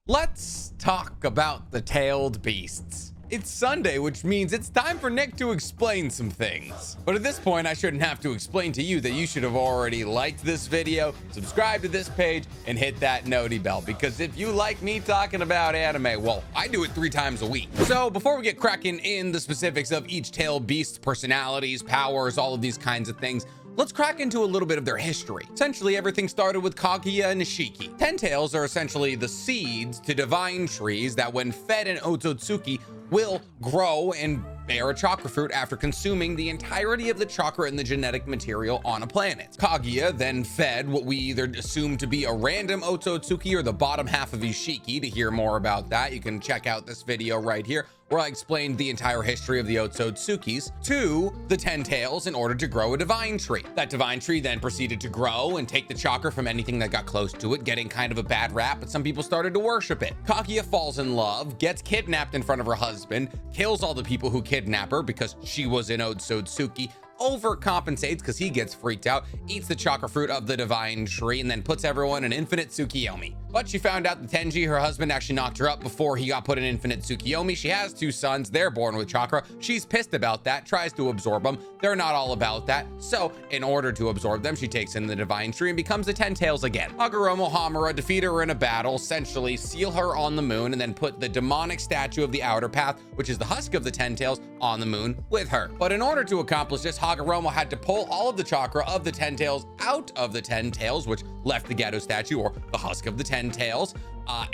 Let's talk about the tailed beasts. It's Sunday, which means it's time for Nick to explain some things. But at this point, I shouldn't have to explain to you that you should have already liked this video, subscribed to this page, and hit that noti bell. Because if you like me talking about anime, well, I do it 3 times a week. So before we get cracking in the specifics of each tailed beast's personalities, powers, all of these kinds of things, let's crack into a little bit of their history. Essentially, everything started with Kaguya and Nishiki. Ten-tails are essentially the seeds to divine trees that, when fed in Otsutsuki, will grow and bear a chakra fruit after consuming the entirety of the chakra and the genetic material on a planet. Kaguya then fed what we either assume to be a random Otsutsuki or the bottom half of Ishiki. To hear more about that, you can check out this video right here, where I explained the entire history of the Otsutsukis to the Ten-tails in order to grow a divine tree. That divine tree then proceeded to grow and take the chakra from anything that got close to it, getting kind of a bad rap, but some people started to worship it. Kaguya falls in love, gets kidnapped in front of her husband, kills all the people who kidnap her because she was an Otsutsuki, overcompensates because he gets freaked out, eats the chakra fruit of the divine tree, and then puts everyone in infinite Tsukiyomi. But she found out that Tenji, her husband, actually knocked her up before he got put in infinite Tsukiyomi. She has 2 sons. They're born with chakra. She's pissed about that, tries to absorb them. They're not all about that. So in order to absorb them, she takes in the divine tree and becomes the Ten-tails again. Hagoromo Hamura defeat her in a battle, essentially seal her on the moon, and then put the demonic statue of the outer path, which is the husk of the Ten-tails, on the moon with her. But in order to accomplish this, Hagoromo had to pull all of the chakra of the Ten-tails out of the Ten-tails, which left the ghetto statue, or the husk of the Ten-tails,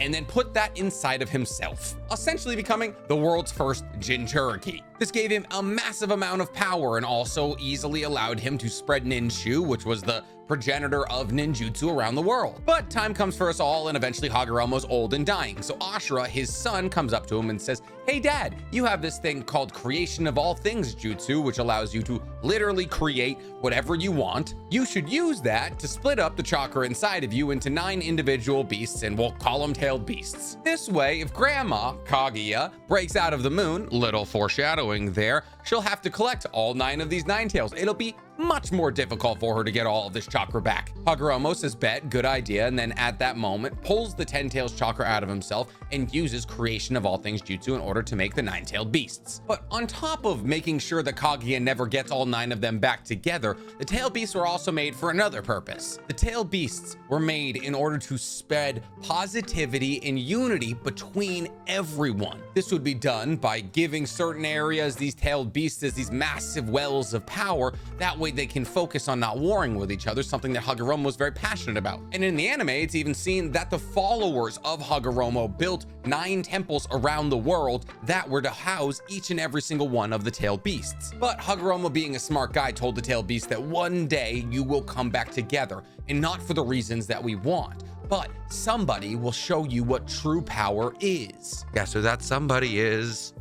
and then put that inside of himself, essentially becoming the world's first Jinchuriki. This gave him a massive amount of power and also easily allowed him to spread Ninshu, which was the progenitor of ninjutsu, around the world. But time comes for us all, and eventually Hagoromo's old and dying. So Ashura, his son, comes up to him and says, "Hey dad, you have this thing called creation of all things jutsu, which allows you to literally create whatever you want. You should use that to split up the chakra inside of you into 9 individual beasts, and we'll call them tailed beasts. This way, if grandma, Kaguya, breaks out of the moon," little foreshadowing there, "she'll have to collect all 9 of these 9 tails. It'll be much more difficult for her to get all of this chakra back." Hagoromo says, "Bet, good idea," and then at that moment pulls the Ten-tails chakra out of himself and uses creation of all things jutsu in order to make the 9-tailed beasts. But on top of making sure that Kaguya never gets all 9 of them back together, the tailed beasts were also made for another purpose. The tailed beasts were made in order to spread positivity and unity between everyone. This would be done by giving certain areas these tailed beasts as these massive wells of power. That way they can focus on not warring with each other, something that Hagoromo was very passionate about. And in the anime, it's even seen that the followers of Hagoromo built 9 temples around the world that were to house each and every single one of the tailed beasts. But Hagoromo, being a smart guy, told the tailed beasts that one day you will come back together, and not for the reasons that we want, but somebody will show you what true power is. Guess who that somebody is?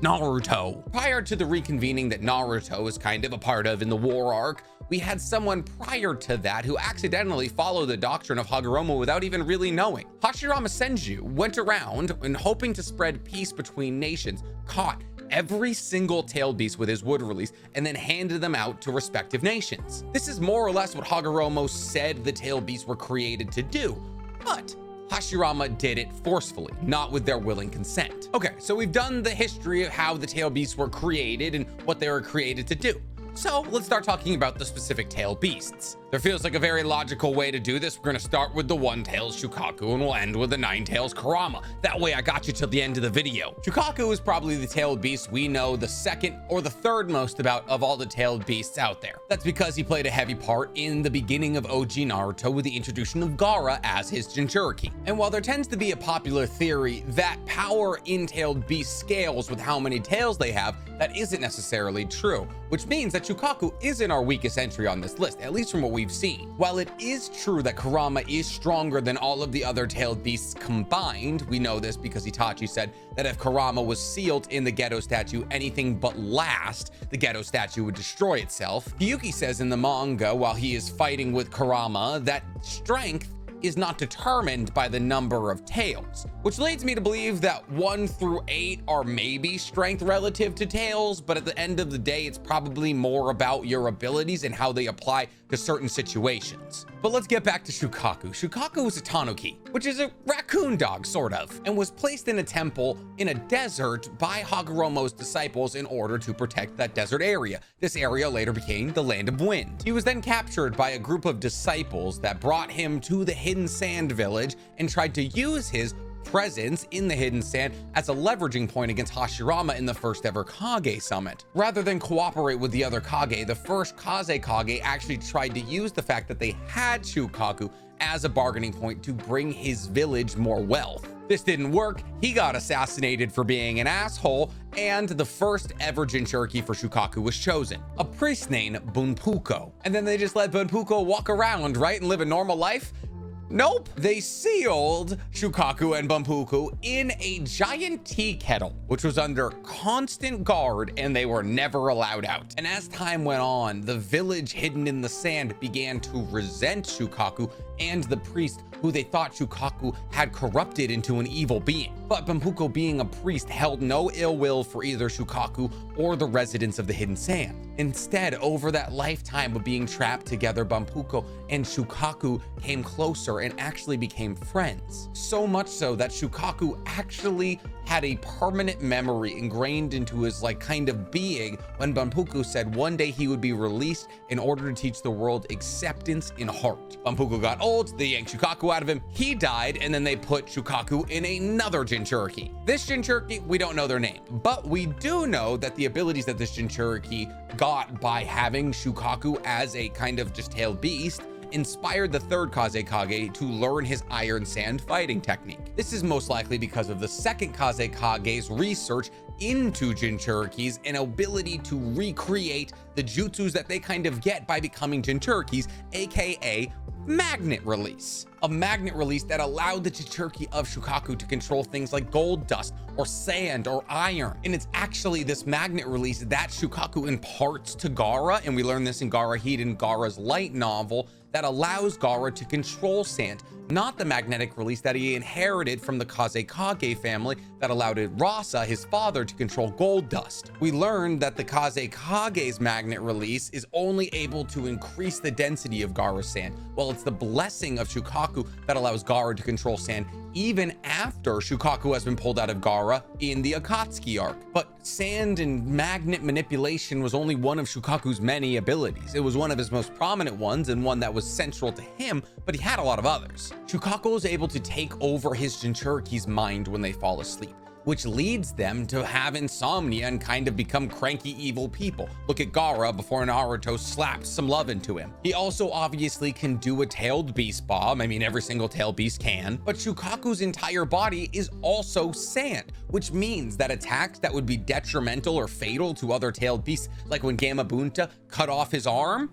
Naruto. Prior to the reconvening that Naruto is kind of a part of in the war arc, we had someone prior to that who accidentally followed the doctrine of Hagoromo without even really knowing. Hashirama Senju went around and, hoping to spread peace between nations, caught every single tailed beast with his wood release and then handed them out to respective nations. This is more or less what Hagoromo said the tailed beasts were created to do, but Hashirama did it forcefully, not with their willing consent. Okay, so we've done the history of how the tailed beasts were created and what they were created to do. So let's start talking about the specific tailed beasts. There feels like a very logical way to do this. We're gonna start with the 1-tailed Shukaku and we'll end with the 9-tails Karama. That way I got you till the end of the video. Shukaku is probably the tailed beast we know the second or the third most about of all the tailed beasts out there. That's because he played a heavy part in the beginning of OG Naruto with the introduction of Gaara as his Jinchuriki. And while there tends to be a popular theory that power in tailed beast scales with how many tails they have, that isn't necessarily true, which means that Shukaku isn't our weakest entry on this list, at least from what we've seen. While it is true that Karama is stronger than all of the other tailed beasts combined, we know this because Itachi said that if Karama was sealed in the ghetto statue anything but last, the ghetto statue would destroy itself. Hyuki says in the manga, while he is fighting with Karama, that strength is not determined by the number of tails, which leads me to believe that 1 through 8 are maybe strength relative to tails, but at the end of the day, it's probably more about your abilities and how they apply to certain situations. But let's get back to Shukaku. Shukaku was a tanuki, which is a raccoon dog, sort of, and was placed in a temple in a desert by Hagoromo's disciples in order to protect that desert area. This area later became the Land of Wind. He was then captured by a group of disciples that brought him to the Hidden Sand village and tried to use his presence in the Hidden Sand as a leveraging point against Hashirama in the first ever Kage summit. Rather than cooperate with the other Kage, the first Kaze Kage actually tried to use the fact that they had Shukaku as a bargaining point to bring his village more wealth. This didn't work. He got assassinated for being an asshole, and the first ever Jinchuriki for Shukaku was chosen, a priest named Bunpuko. And then they just let Bunpuko walk around, right, and live a normal life? Nope. They sealed Shukaku and Bunpuku in a giant tea kettle, which was under constant guard, and they were never allowed out. And as time went on, the village hidden in the sand began to resent Shukaku and the priest who they thought Shukaku had corrupted into an evil being. But Bunpuku, being a priest, held no ill will for either Shukaku or the residents of the Hidden Sand. Instead, over that lifetime of being trapped together, Bunpuku and Shukaku came closer and actually became friends. So much so that Shukaku actually had a permanent memory ingrained into his kind of being when Bunpuku said one day he would be released in order to teach the world acceptance in heart. Bunpuku got old, they yanked Shukaku out of him, he died, and then they put Shukaku in another Jinchuriki. This Jinchuriki, we don't know their name, but we do know that the abilities that this Jinchuriki got by having Shukaku as a kind of just tailed beast inspired the third Kaze Kage to learn his iron sand fighting technique. This is most likely because of the second Kaze Kage's research into Jinchurikis and ability to recreate the jutsus that they kind of get by becoming Jinchurikis, aka magnet release. A magnet release that allowed the Jinchuriki of Shukaku to control things like gold dust or sand or iron. And it's actually this magnet release that Shukaku imparts to Gaara, and we learn this in Gaara Heat and Gaara's light novel, that allows Gaara to control sand, not the magnetic release that he inherited from the Kaze Kage family that allowed Rasa, his father, to control gold dust. We learned that the Kaze Kage's magnet release is only able to increase the density of Gaara's sand, while it's the blessing of Shukaku that allows Gaara to control sand even after Shukaku has been pulled out of Gaara in the Akatsuki arc. But sand and magnet manipulation was only one of Shukaku's many abilities. It was one of his most prominent ones and one that was central to him, but he had a lot of others. Shukaku is able to take over his Jinchuriki's mind when they fall asleep, which leads them to have insomnia and kind of become cranky evil people. Look at Gaara before Naruto slapped some love into him. He also obviously can do a tailed beast bomb. I mean, every single tailed beast can, but Shukaku's entire body is also sand, which means that attacks that would be detrimental or fatal to other tailed beasts, like when Gamabunta cut off his arm,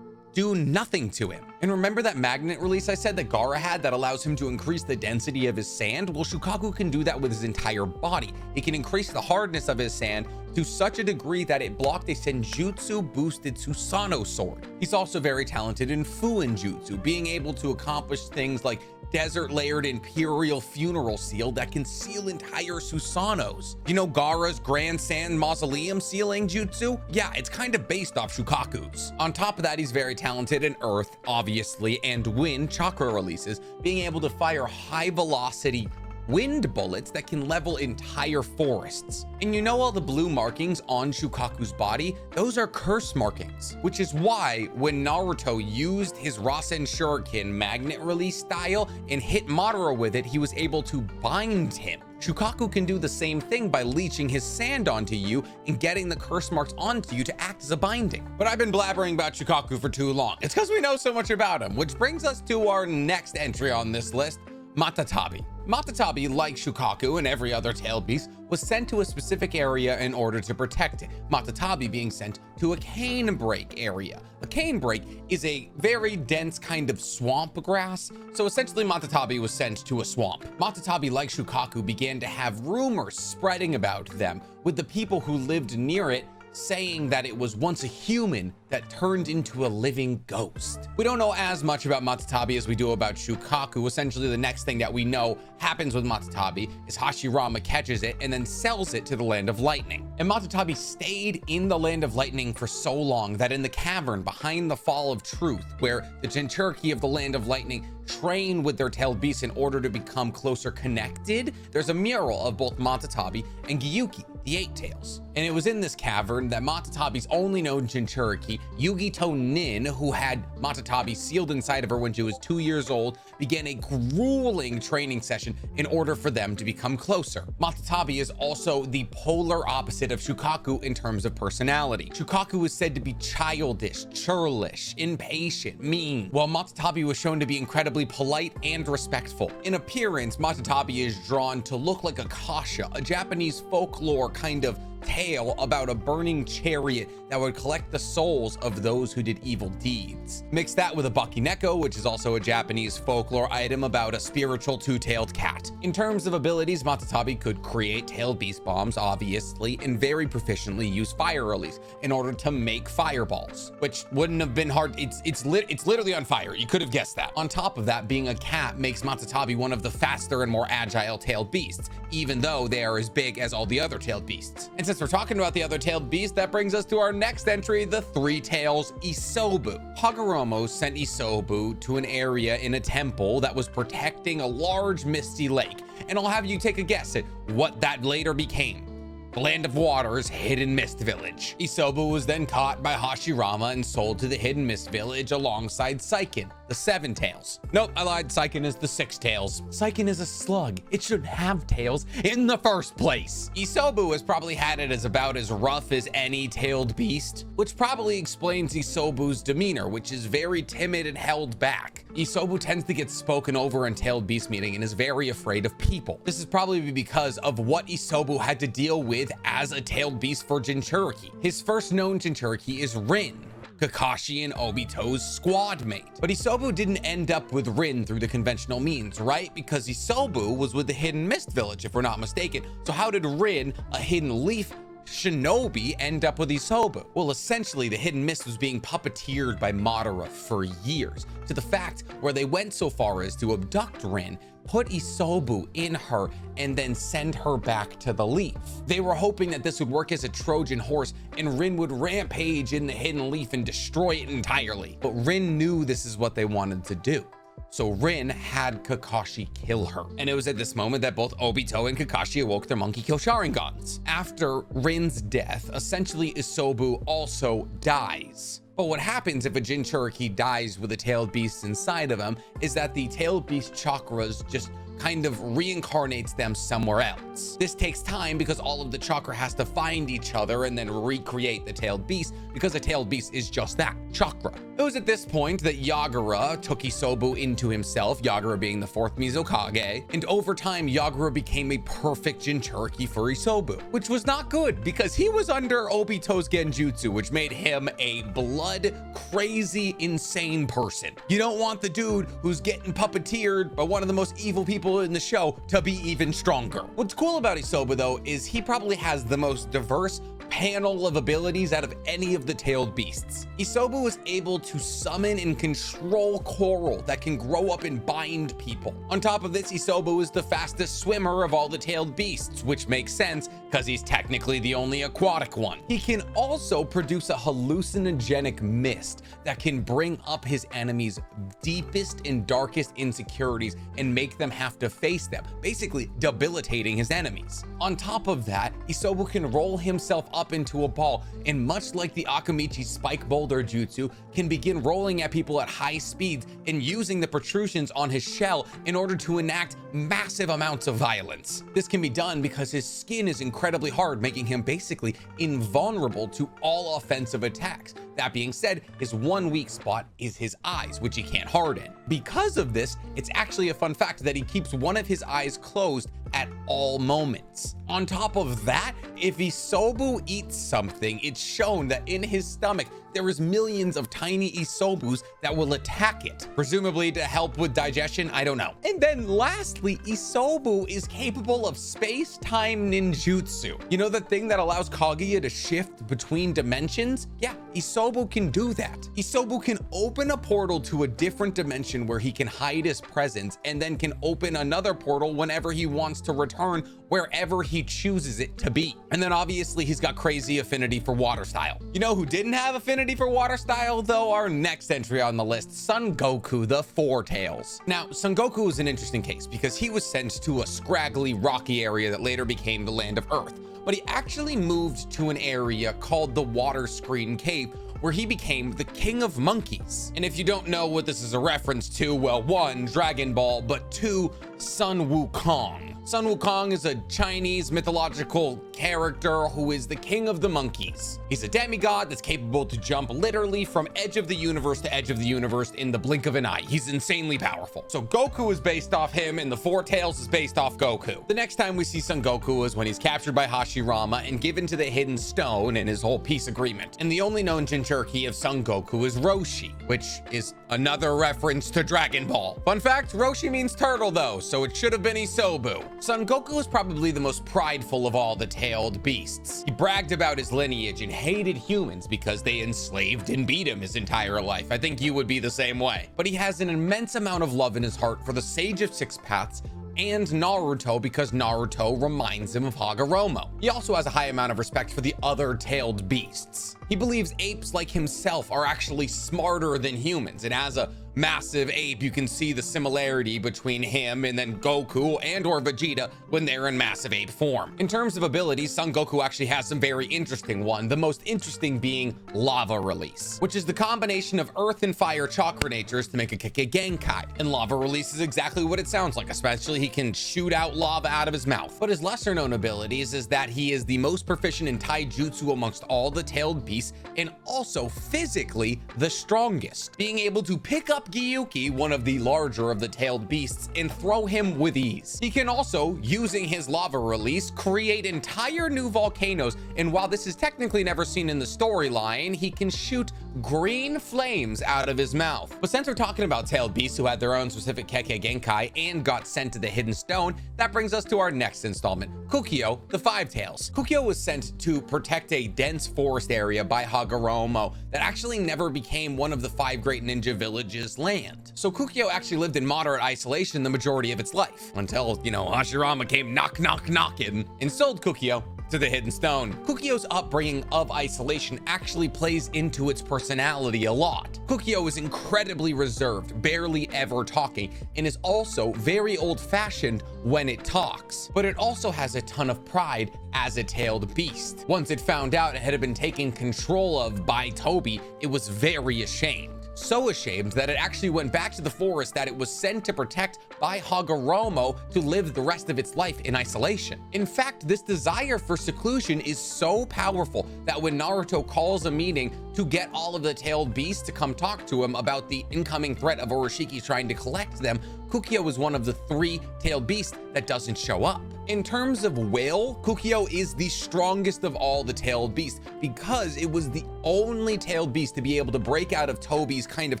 do nothing to him. And remember that magnet release I said that Gaara had that allows him to increase the density of his sand? Well, Shukaku can do that with his entire body. He can increase the hardness of his sand to such a degree that it blocked a Senjutsu boosted Susanoo sword. He's also very talented in Fuin Jutsu, being able to accomplish things like desert layered imperial funeral seal that can seal entire Susanoos. You know Gaara's grand sand mausoleum sealing jutsu? Yeah, it's kind of based off Shukaku's. On top of that, he's very talented in earth, obviously, and wind chakra releases, being able to fire high velocity wind bullets that can level entire forests. And you know all the blue markings on Shukaku's body? Those are curse markings, which is why when Naruto used his Rasen Shuriken magnet release style and hit Madara with it, he was able to bind him. Shukaku can do the same thing by leeching his sand onto you and getting the curse marks onto you to act as a binding. But I've been blabbering about Shukaku for too long. It's because we know so much about him, which brings us to our next entry on this list, Matatabi. Matatabi, like Shukaku and every other tailed beast, was sent to a specific area in order to protect it. Matatabi being sent to a cane break area. A cane break is a very dense kind of swamp grass, so essentially Matatabi was sent to a swamp. Matatabi, like Shukaku, began to have rumors spreading about them, with the people who lived near it saying that it was once a human that turned into a living ghost. We don't know as much about Matatabi as we do about Shukaku. Essentially, the next thing that we know happens with Matatabi is Hashirama catches it and then sells it to the Land of Lightning. And Matatabi stayed in the Land of Lightning for so long that in the cavern behind the Fall of Truth, where the Jinchuriki of the Land of Lightning train with their tailed beasts in order to become closer connected, there's a mural of both Matatabi and Gyuki, the Eight Tails. And it was in this cavern that Matatabi's only known Jinchuriki, Yugito Nin, who had Matatabi sealed inside of her when she was 2 years old, began a grueling training session in order for them to become closer. Matatabi is also the polar opposite of Shukaku in terms of personality. Shukaku is said to be childish, churlish, impatient, mean, while Matatabi was shown to be incredibly polite and respectful. In appearance, Matatabi is drawn to look like a kasha, a Japanese folklore kind of tale about a burning chariot that would collect the souls of those who did evil deeds. Mix that with a bakineko, which is also a Japanese folklore item about a spiritual two-tailed cat. In terms of abilities, Matatabi could create tailed beast bombs, obviously, and very proficiently use fire release in order to make fireballs, which wouldn't have been hard. It's literally on fire. You could have guessed that. On top of that, being a cat makes Matatabi one of the faster and more agile tailed beasts, even though they are as big as all the other tailed beasts. And since we're talking about the other tailed beast, that brings us to our next entry, the Three Tails Isobu. Hagoromo sent Isobu to an area in a temple that was protecting a large misty lake. And I'll have you take a guess at what that later became. The Land of Water's Hidden Mist Village. Isobu was then caught by Hashirama and sold to the Hidden Mist Village alongside Seiken, the Seven Tails. Nope, I lied. Seiken is the Six Tails. Seiken is a slug. It shouldn't have tails in the first place. Isobu has probably had it as about as rough as any tailed beast, which probably explains Isobu's demeanor, which is very timid and held back. Isobu tends to get spoken over in tailed beast meeting and is very afraid of people. This is probably because of what Isobu had to deal with as a tailed beast for Jinchuriki. His first known Jinchuriki is Rin, Kakashi and Obito's squad mate. But Isobu didn't end up with Rin through the conventional means, right? Because Isobu was with the Hidden Mist Village, if we're not mistaken. So how did Rin, a hidden leaf shinobi, end up with Isobu? Well, essentially, the Hidden Mist was being puppeteered by Madara for years, to the fact where they went so far as to abduct Rin, put Isobu in her, and then send her back to the leaf. They were hoping that this would work as a Trojan horse and Rin would rampage in the hidden leaf and destroy it entirely. But Rin knew this is what they wanted to do. So Rin had Kakashi kill her. And it was at this moment that both Obito and Kakashi awoke their monkey kill Sharingans. After Rin's death, essentially Isobu also dies. But what happens if a Jinchuriki dies with a tailed beast inside of him is that the tailed beast chakras just kind of reincarnates them somewhere else. This takes time because all of the chakra has to find each other and then recreate the tailed beast, because a tailed beast is just that, chakra. It was at this point that Yagura took Isobu into himself, Yagura being the fourth Mizukage, and over time Yagura became a perfect Jinchuriki for Isobu, which was not good because he was under Obito's Genjutsu, which made him a blood crazy insane person. You don't want the dude who's getting puppeteered by one of the most evil people in the show to be even stronger. What's cool about Isobu though is he probably has the most diverse panel of abilities out of any of the tailed beasts. Isobu is able to summon and control coral that can grow up and bind people. On top of this, Isobu is the fastest swimmer of all the tailed beasts, which makes sense because he's technically the only aquatic one. He can also produce a hallucinogenic mist that can bring up his enemies' deepest and darkest insecurities and make them have to face them, basically debilitating his enemies. On top of that, Isobu can roll himself up into a ball, and much like the Akamichi spike boulder jutsu, can begin rolling at people at high speeds and using the protrusions on his shell in order to enact massive amounts of violence. This can be done because his skin is incredibly hard, making him basically invulnerable to all offensive attacks. That being said, his one weak spot is his eyes, which he can't harden. Because of this, it's actually a fun fact that he keeps one of his eyes closed at all moments. On top of that, if Isobu eats something, it's shown that in his stomach there is millions of tiny Isobus that will attack it, presumably to help with digestion, I don't know. And then lastly, Isobu is capable of space-time ninjutsu. You know the thing that allows Kaguya to shift between dimensions? Yeah, Isobu can do that. Isobu can open a portal to a different dimension where he can hide his presence and then can open another portal whenever he wants to return wherever he chooses it to be. And then obviously he's got crazy affinity for water style. You know who didn't have affinity for water style though? Our next entry on the list, Sun Goku, the Four Tails. Now, Sun Goku is an interesting case because he was sent to a scraggly rocky area that later became the land of Earth, but he actually moved to an area called the Water Screen Cave, where he became the King of Monkeys. And if you don't know what this is a reference to, well, one, Dragon Ball, but two, Sun Wukong. Sun Wukong is a Chinese mythological character who is the king of the monkeys. He's a demigod that's capable to jump literally from edge of the universe to edge of the universe in the blink of an eye. He's insanely powerful. So Goku is based off him and the Four Tails is based off Goku. The next time we see Sun Goku is when he's captured by Hashirama and given to the Hidden Stone in his whole peace agreement. And the only known Jinchuriki of Sun Goku is Roshi, which is another reference to Dragon Ball. Fun fact, Roshi means turtle though, so it should have been Isobu. Sun Goku is probably the most prideful of all the tailed beasts. He bragged about his lineage and hated humans because they enslaved and beat him his entire life. I think you would be the same way. But he has an immense amount of love in his heart for the Sage of Six Paths and Naruto because Naruto reminds him of Hagoromo. He also has a high amount of respect for the other tailed beasts. He believes apes like himself are actually smarter than humans, and as a massive ape, you can see the similarity between him and then Goku and or Vegeta when they're in massive ape form. In terms of abilities, Son Goku actually has some very interesting one, the most interesting being lava release, which is the combination of earth and fire chakra natures to make a Kukiya Genkai. And lava release is exactly what it sounds like, especially he can shoot out lava out of his mouth. But his lesser known abilities is that he is the most proficient in taijutsu amongst all the tailed beasts and also physically the strongest, being able to pick up Gyuki, one of the larger of the tailed beasts, and throw him with ease. He can also, using his lava release, create entire new volcanoes, and while this is technically never seen in the storyline, he can shoot green flames out of his mouth. But since we're talking about tailed beasts who had their own specific Kukiya Genkai and got sent to the Hidden Stone, that brings us to our next installment, Kukio, the Five Tails. Kukio was sent to protect a dense forest area by Hagoromo that actually never became one of the 5 great ninja villages land. So Kukio actually lived in moderate isolation the majority of its life until, Hashirama came knocking and sold Kukio to the Hidden Stone. Kukio's upbringing of isolation actually plays into its personality a lot. Kukio is incredibly reserved, barely ever talking, and is also very old-fashioned when it talks. But it also has a ton of pride as a tailed beast. Once it found out it had been taken control of by Toby, it was very ashamed. So ashamed that it actually went back to the forest that it was sent to protect by Hagoromo to live the rest of its life in isolation. In fact, this desire for seclusion is so powerful that when Naruto calls a meeting to get all of the tailed beasts to come talk to him about the incoming threat of Oroshiki trying to collect them, Kukio is one of the 3 tailed beasts that doesn't show up. In terms of will, Kukio is the strongest of all the tailed beasts because it was the only tailed beast to be able to break out of Toby's kind of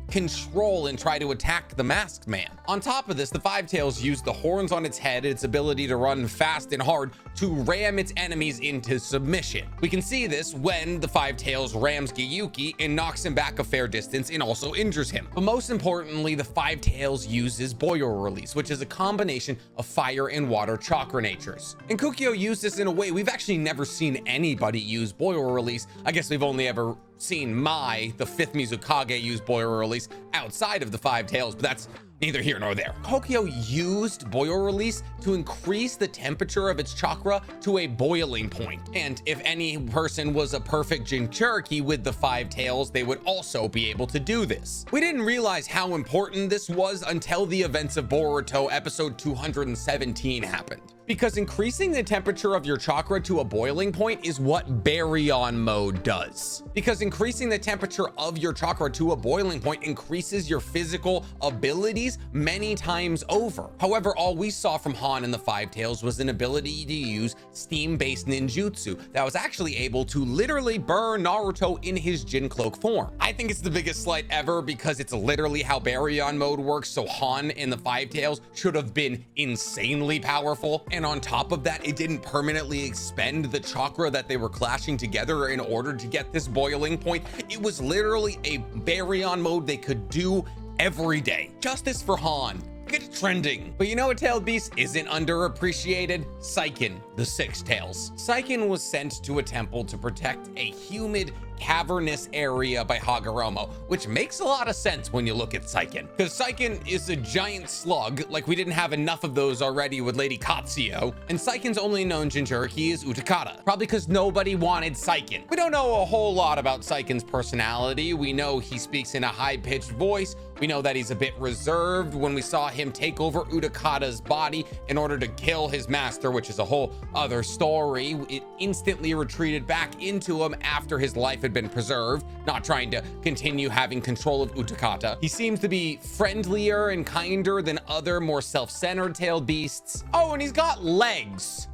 control and try to attack the masked man. On top of this, the Five Tails used the horns on its head and its ability to run fast and hard to ram its enemies into submission. We can see this when the Five Tails rams Gyuki and knocks him back a fair distance and also injures him. But most importantly, the Five Tails uses Boil Release, which is a combination of fire and water chakra natures. And Kukio used this in a way we've actually never seen anybody use Boil Release. I guess we've only ever seen Mai, the 5th Mizukage, use Boil Release outside of the Five Tails, but that's neither here nor there. Kukio used Boil Release to increase the temperature of its chakra to a boiling point. And if any person was a perfect Jinchuriki with the Five Tails, they would also be able to do this. We didn't realize how important this was until the events of Boruto episode 217 happened. Because increasing the temperature of your chakra to a boiling point is what Baryon mode does. Because increasing the temperature of your chakra to a boiling point increases your physical abilities abilities many times over. However, all we saw from Han in the Five Tails was an ability to use steam-based ninjutsu that was actually able to literally burn Naruto in his Jin Cloak form. I think it's the biggest slight ever because it's literally how Baryon mode works, so Han in the Five Tails should have been insanely powerful. And on top of that, it didn't permanently expend the chakra that they were clashing together in order to get this boiling point. It was literally a Baryon mode they could do every day. Justice for Han. Get it trending. But you know what tailed beast isn't underappreciated? Saiken, the Six Tails. Saiken was sent to a temple to protect a humid, cavernous area by Hagoromo, which makes a lot of sense when you look at Saiken, because Saiken is a giant slug, like we didn't have enough of those already with Lady Katsuyo, and Saiken's only known Jinchuriki is Utakata, probably because nobody wanted Saiken. We don't know a whole lot about Saiken's personality. We know he speaks in a high-pitched voice. We know that he's a bit reserved. When we saw him take over Utakata's body in order to kill his master, which is a whole other story, it instantly retreated back into him after his life had been preserved, not trying to continue having control of Utakata. He seems to be friendlier and kinder than other more self-centered tailed beasts. Oh, and he's got legs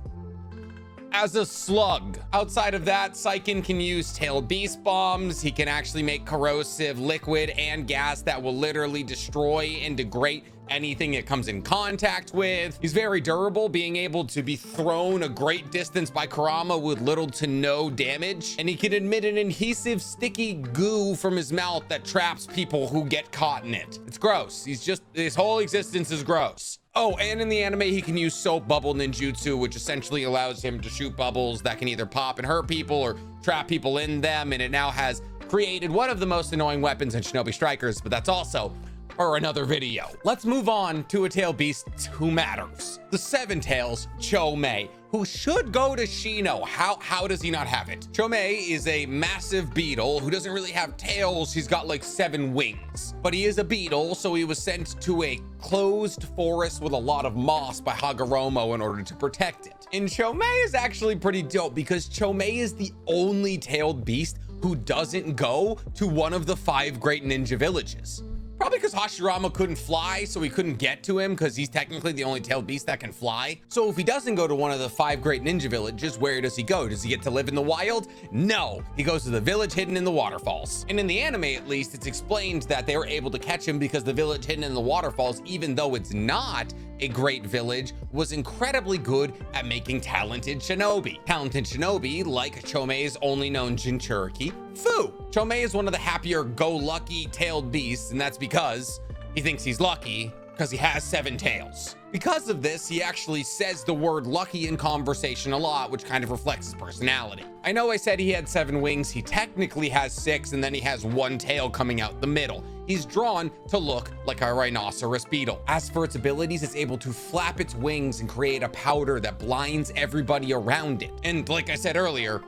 as a slug. Outside of that, Saiken can use tailed beast bombs. He can actually make corrosive liquid and gas that will literally destroy and degrade anything it comes in contact with. He's very durable, being able to be thrown a great distance by Karama with little to no damage. And he can emit an adhesive, sticky goo from his mouth that traps people who get caught in it. It's gross. His whole existence is gross. Oh, and in the anime, he can use soap bubble ninjutsu, which essentially allows him to shoot bubbles that can either pop and hurt people or trap people in them. And it now has created one of the most annoying weapons in Shinobi Strikers, but that's also for another video. Let's move on to a tail beast who matters. The Seven Tails, Chomei, who should go to Shino. How does he not have it? Chomei is a massive beetle who doesn't really have tails. He's got like 7 wings, but he is a beetle, so he was sent to a closed forest with a lot of moss by Hagoromo in order to protect it. And Chomei is actually pretty dope because Chomei is the only tailed beast who doesn't go to one of the 5 great ninja villages. Probably because Hashirama couldn't fly, so he couldn't get to him because he's technically the only tailed beast that can fly. So if he doesn't go to one of the 5 great ninja villages, where does he go? Does he get to live in the wild? No, he goes to the village hidden in the waterfalls. And in the anime, at least, it's explained that they were able to catch him because the village hidden in the waterfalls, even though it's not a great village, was incredibly good at making talented shinobi. Talented shinobi, like Chomei's only known Jinchuriki, Fu. Chomei is one of the happier go-lucky tailed beasts, and that's because he thinks he's lucky because he has 7 tails. Because of this, he actually says the word lucky in conversation a lot, which kind of reflects his personality. I know I said he had 7 wings. He technically has 6, and then he has 1 tail coming out the middle. He's drawn to look like a rhinoceros beetle. As for its abilities, it's able to flap its wings and create a powder that blinds everybody around it. And like I said earlier,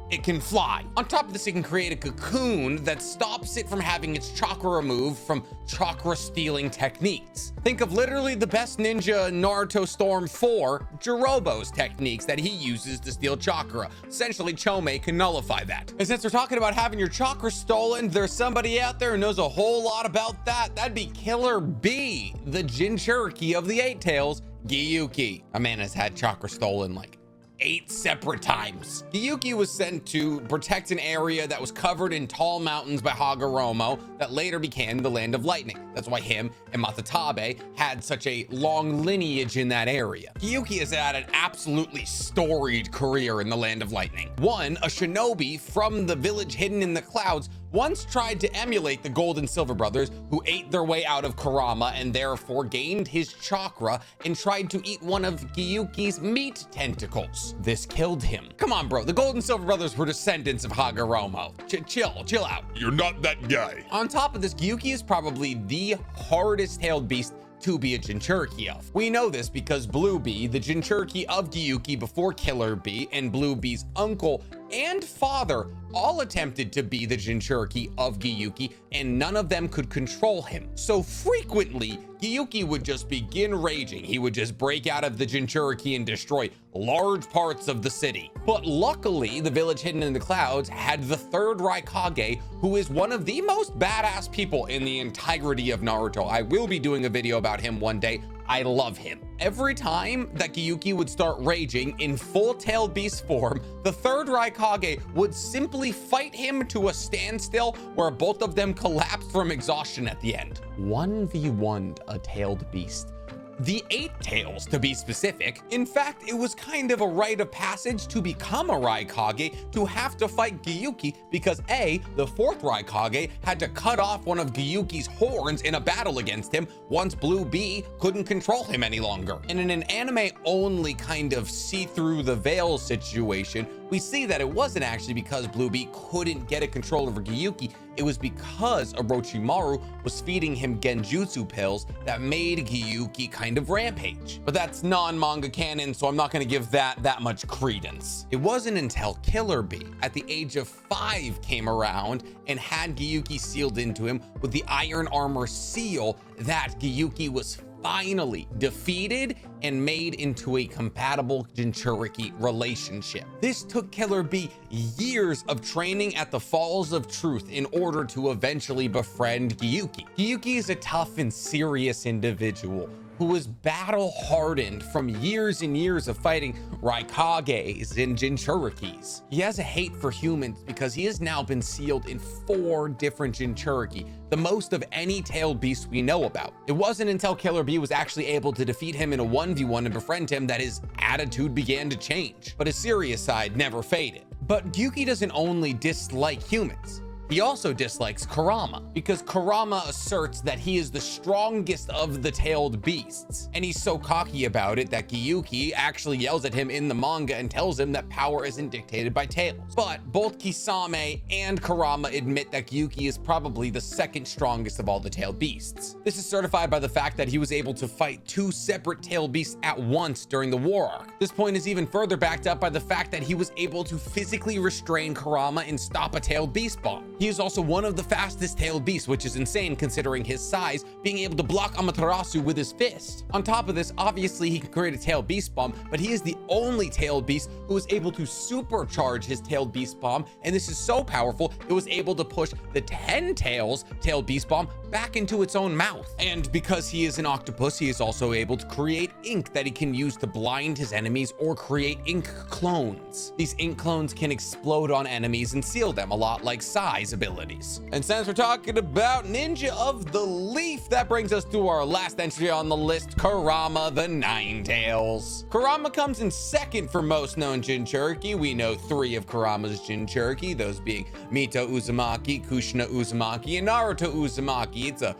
it can fly. On top of this, it can create a cocoon that stops it from having its chakra removed from chakra stealing techniques. Think of literally the best ninja Naruto Storm 4, Jirobo's techniques that he uses to steal chakra. Essentially, Chomei can nullify that. And since we're talking about having your chakra stolen, there's somebody out there who knows a whole lot about that. That'd be Killer B, the Jinchuriki of the 8 Tails, Gyuki. A man has had chakra stolen like 8 separate times. Gyuki was sent to protect an area that was covered in tall mountains by Hagoromo that later became the Land of Lightning. That's why him and Matatabi had such a long lineage in that area. Gyuki has had an absolutely storied career in the Land of Lightning. One, a shinobi from the village hidden in the clouds, once tried to emulate the Gold and Silver brothers, who ate their way out of Karama and therefore gained his chakra and tried to eat one of Gyuki's meat tentacles. This killed him. Come on, bro. The Gold and Silver brothers were descendants of Hagoromo. Chill out. You're not that guy. On top of this, Gyuki is probably the hardest tailed beast to be a Jinchuriki of. We know this because Blue Bee, the Jinchuriki of Gyuki before Killer Bee, and Blue Bee's uncle and father all attempted to be the Jinchuriki of Gyuki, and none of them could control him. So frequently, Gyuki would just begin raging. He would just break out of the Jinchuriki and destroy large parts of the city. But luckily, the village hidden in the clouds had the third Raikage, who is one of the most badass people in the entirety of Naruto. I will be doing a video about him one day. I love him. Every time that Gyuki would start raging in full tailed beast form, the third Raikage would simply fight him to a standstill where both of them collapsed from exhaustion at the end. 1v1'd a tailed beast. The 8 tails, to be specific. In fact, it was kind of a rite of passage to become a Raikage to have to fight Gyuki because A, the 4th Raikage had to cut off one of Gyuki's horns in a battle against him once Blue B couldn't control him any longer. And in an anime-only kind of see-through the veil situation, we see that it wasn't actually because Blue B couldn't get a control over Gyuki. It was because Orochimaru was feeding him genjutsu pills that made Gyuki kind of rampage. But that's non-manga canon, so I'm not going to give that much credence. It wasn't until Killer Bee, at the age of 5, came around and had Gyuki sealed into him with the iron armor seal that Gyuki was finally defeated and made into a compatible Jinchuriki relationship. This took Killer Bee years of training at the Falls of Truth in order to eventually befriend Gyuki. Gyuki is a tough and serious individual who was battle hardened from years and years of fighting Raikages and Jinchurikis. He has a hate for humans because he has now been sealed in 4 different Jinchuriki, the most of any tailed beast we know about. It wasn't until Killer Bee was actually able to defeat him in a 1v1 and befriend him that his attitude began to change, but his serious side never faded. But Gyuki doesn't only dislike humans. He also dislikes Karama because Karama asserts that he is the strongest of the tailed beasts. And he's so cocky about it that Gyuki actually yells at him in the manga and tells him that power isn't dictated by tails. But both Kisame and Karama admit that Gyuki is probably the 2nd strongest of all the tailed beasts. This is certified by the fact that he was able to fight 2 separate tailed beasts at once during the war arc. This point is even further backed up by the fact that he was able to physically restrain Karama and stop a tailed beast bomb. He is also one of the fastest tailed beasts, which is insane considering his size, being able to block Amaterasu with his fist. On top of this, obviously he can create a tailed beast bomb, but he is the only tailed beast who is able to supercharge his tailed beast bomb, and this is so powerful it was able to push the 10 tails tailed beast bomb back into its own mouth. And because he is an octopus, he is also able to create ink that he can use to blind his enemies or create ink clones. These ink clones can explode on enemies and seal them, a lot like Sai's abilities. And since we're talking about Ninja of the Leaf, that brings us to our last entry on the list, Karama the Nine Tails. Karama comes in 2nd for most known Jinchuriki. We know 3 of Karama's Jinchuriki, those being Mito Uzumaki, Kushina Uzumaki, and Naruto Uzumaki. It's a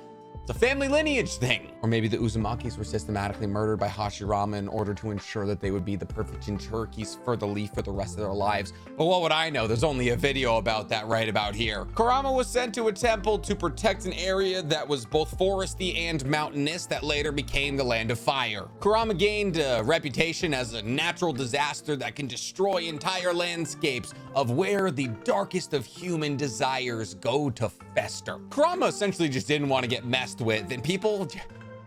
family lineage thing. Or maybe the Uzumakis were systematically murdered by Hashirama in order to ensure that they would be the perfect Jinchurikis for the Leaf for the rest of their lives. But what would I know? There's only a video about that right about here. Karama was sent to a temple to protect an area that was both foresty and mountainous that later became the Land of Fire. Karama gained a reputation as a natural disaster that can destroy entire landscapes of where the darkest of human desires go to fester. Karama essentially just didn't want to get messed with, and people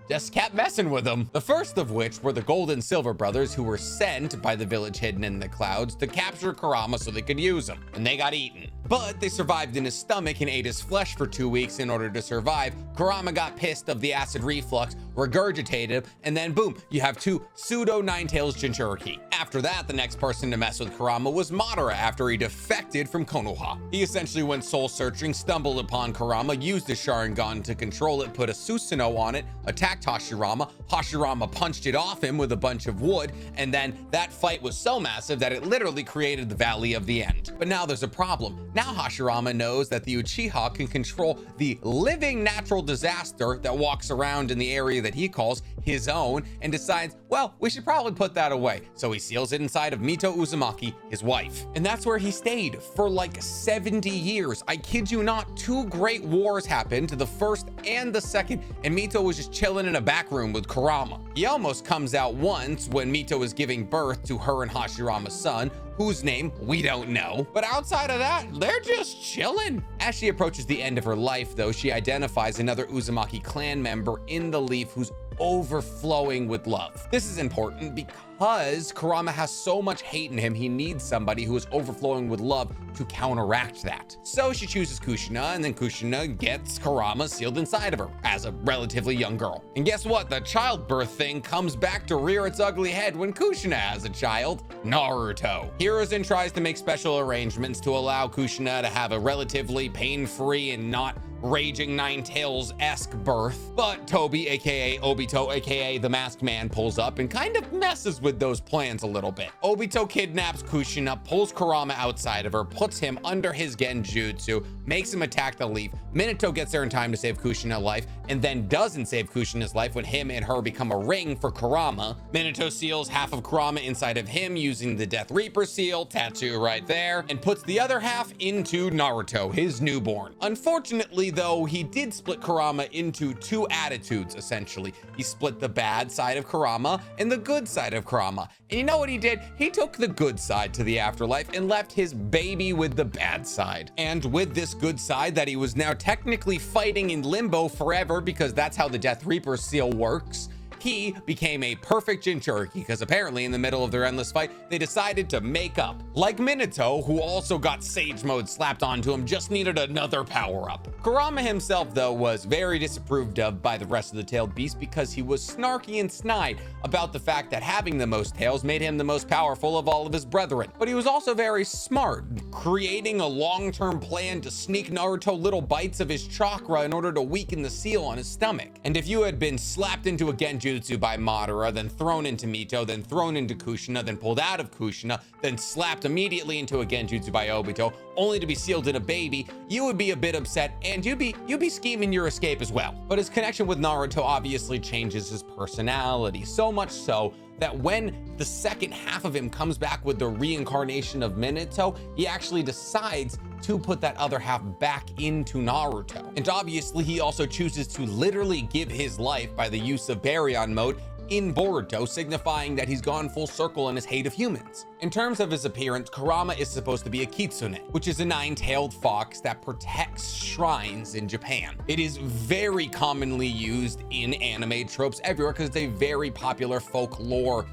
just kept messing with them. The first of which were the Gold and Silver brothers, who were sent by the village hidden in the clouds to capture Karama so they could use him, and they got eaten. But they survived in his stomach and ate his flesh for 2 weeks in order to survive. Karama got pissed of the acid reflux, regurgitated him, and then boom, you have 2 pseudo Nine-Tails Jinchuriki. After that, the next person to mess with Karama was Madara after he defected from Konoha. He essentially went soul-searching, stumbled upon Karama, used his Sharingan to control it, put a Susanoo on it, attacked Hashirama. Hashirama punched it off him with a bunch of wood, and then that fight was so massive that it literally created the Valley of the End. But now there's a problem. Now Hashirama knows that the Uchiha can control the living natural disaster that walks around in the area that he calls his own, and decides, well, we should probably put that away. So he seals it inside of Mito Uzumaki, his wife. And that's where he stayed for like 70 years. I kid you not, 2 great wars happened, the first and the second, and Mito was just chilling in a back room with Karama. He almost comes out once when Mito is giving birth to her and Hashirama's son, whose name we don't know. But outside of that, they're just chilling. As she approaches the end of her life, though, she identifies another Uzumaki clan member in the leaf who's overflowing with love. This is important because Karama has so much hate in him, he needs somebody who is overflowing with love to counteract that. So she chooses Kushina, and then Kushina gets Karama sealed inside of her as a relatively young girl. And guess what? The childbirth thing comes back to rear its ugly head when Kushina has a child, Naruto. Hiruzen tries to make special arrangements to allow Kushina to have a relatively pain-free and not raging Nine-Tails-esque birth, but Toby, aka Obito, aka the Masked Man, pulls up and kind of messes with those plans a little bit. Obito kidnaps Kushina, pulls Karama outside of her, puts him under his genjutsu, makes him attack the leaf. Minato gets there in time to save Kushina's life, and then doesn't save Kushina's life when him and her become a ring for Karama. Minato seals half of Karama inside of him using the Death Reaper seal, tattoo right there, and puts the other half into Naruto, his newborn. Unfortunately, though, he did split Karama into two attitudes, essentially. He split the bad side of Karama and the good side of Karama. And you know what he did? He took the good side to the afterlife and left his baby with the bad side. And with this good side that he was now technically fighting in limbo forever, because that's how the Death Reaper seal works, he became a perfect Jinchuriki, because apparently in the middle of their endless fight, they decided to make up. Like Minato, who also got Sage Mode slapped onto him, just needed another power-up. Karama himself, though, was very disapproved of by the rest of the tailed beasts because he was snarky and snide about the fact that having the most tails made him the most powerful of all of his brethren. But he was also very smart, creating a long-term plan to sneak Naruto little bites of his chakra in order to weaken the seal on his stomach. And if you had been slapped into a genjutsu by Madara, then thrown into Mito, then thrown into Kushina, then pulled out of Kushina, then slapped immediately into a genjutsu by Obito, only to be sealed in a baby, you would be a bit upset and you'd be scheming your escape as well. But his connection with Naruto obviously changes his personality, so much so that when the second half of him comes back with the reincarnation of Minato, he actually decides to put that other half back into Naruto. And obviously he also chooses to literally give his life by the use of Baryon mode in Boruto, signifying that he's gone full circle in his hate of humans. In terms of his appearance, Karama is supposed to be a kitsune, which is a nine-tailed fox that protects shrines in Japan. It is very commonly used in anime tropes everywhere because it's a very popular folklore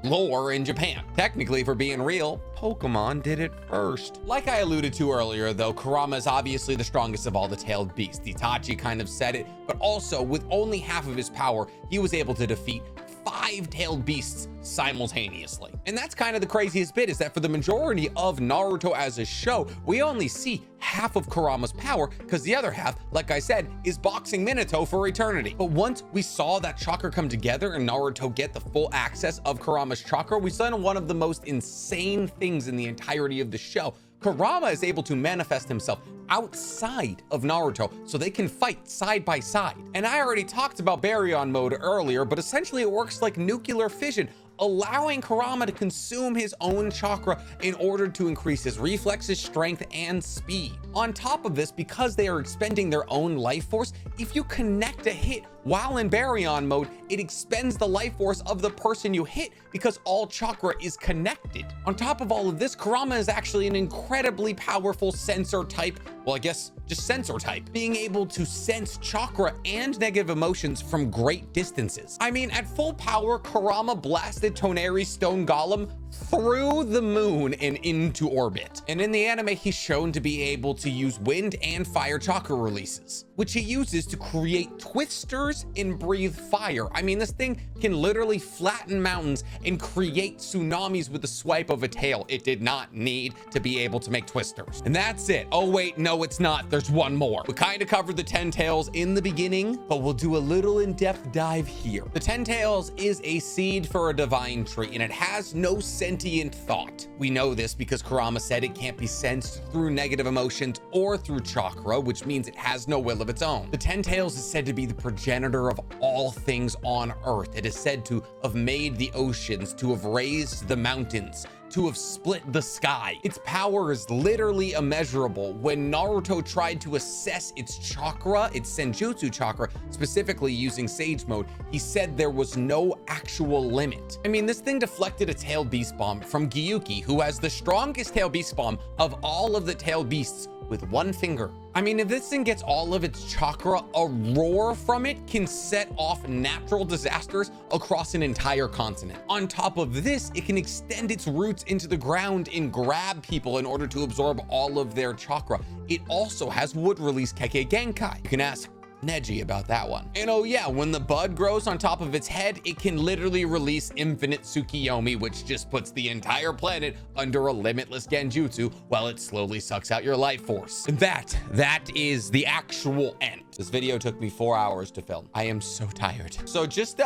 lore in Japan. Technically, for being real, Pokemon did it first. Like I alluded to earlier, though, Karama is obviously the strongest of all the tailed beasts. Itachi kind of said it, but also with only half of his power, he was able to defeat 5 tailed beasts simultaneously. And that's kind of the craziest bit, is that for the majority of Naruto as a show, we only see half of Karama's power because the other half, like I said, is boxing Minato for eternity. But once we saw that chakra come together and Naruto get the full access of Karama's chakra, we saw one of the most insane things in the entirety of the show. Karama is able to manifest himself outside of Naruto so they can fight side by side. And I already talked about Baryon mode earlier, but essentially it works like nuclear fission, allowing Karama to consume his own chakra in order to increase his reflexes, strength, and speed. On top of this, because they are expending their own life force, if you connect a hit while in Baryon mode, it expends the life force of the person you hit because all chakra is connected. On top of all of this, Karama is actually an incredibly powerful sensor type, well, I guess just sensor type, being able to sense chakra and negative emotions from great distances. I mean, at full power, Karama blasted Toneri's stone golem through the moon and into orbit. And in the anime, he's shown to be able to use wind and fire chakra releases, which he uses to create twisters and breathe fire. I mean, this thing can literally flatten mountains and create tsunamis with the swipe of a tail. It did not need to be able to make twisters. And that's it. Oh wait, no, it's not. There's one more. We kind of covered the 10 tails in the beginning, but we'll do a little in-depth dive here. The 10 tails is a seed for a divine tree, and it has no sentient thought. We know this because Karama said it can't be sensed through negative emotions or through chakra, which means it has no will of its own. The 10 tails is said to be the progenitor of all things on earth. It is said to have made the oceans, to have raised the mountains, to have split the sky. Its power is literally immeasurable. When Naruto tried to assess its chakra, its senjutsu chakra, specifically using Sage Mode, he said there was no actual limit. I mean, this thing deflected a tailed beast bomb from Gyuki, who has the strongest tailed beast bomb of all of the tailed beasts, with one finger. I mean, if this thing gets all of its chakra, a roar from it can set off natural disasters across an entire continent. On top of this, it can extend its roots into the ground and grab people in order to absorb all of their chakra. It also has wood release Kekkei Genkai. You can ask Neji about that one. And oh yeah, when the bud grows on top of its head, it can literally release infinite Tsukiyomi, which just puts the entire planet under a limitless genjutsu while it slowly sucks out your life force. And that is the actual end. This video took me 4 hours to film. I am so tired. So just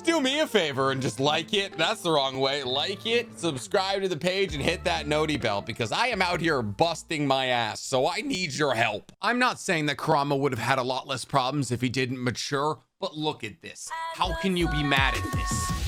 do me a favor and just like it. That's the wrong way. Like it, subscribe to the page, and hit that noti bell, because I am out here busting my ass, so I need your help. I'm not saying that Karama would have had a lot less problems if he didn't mature, but look at this. How can you be mad at this?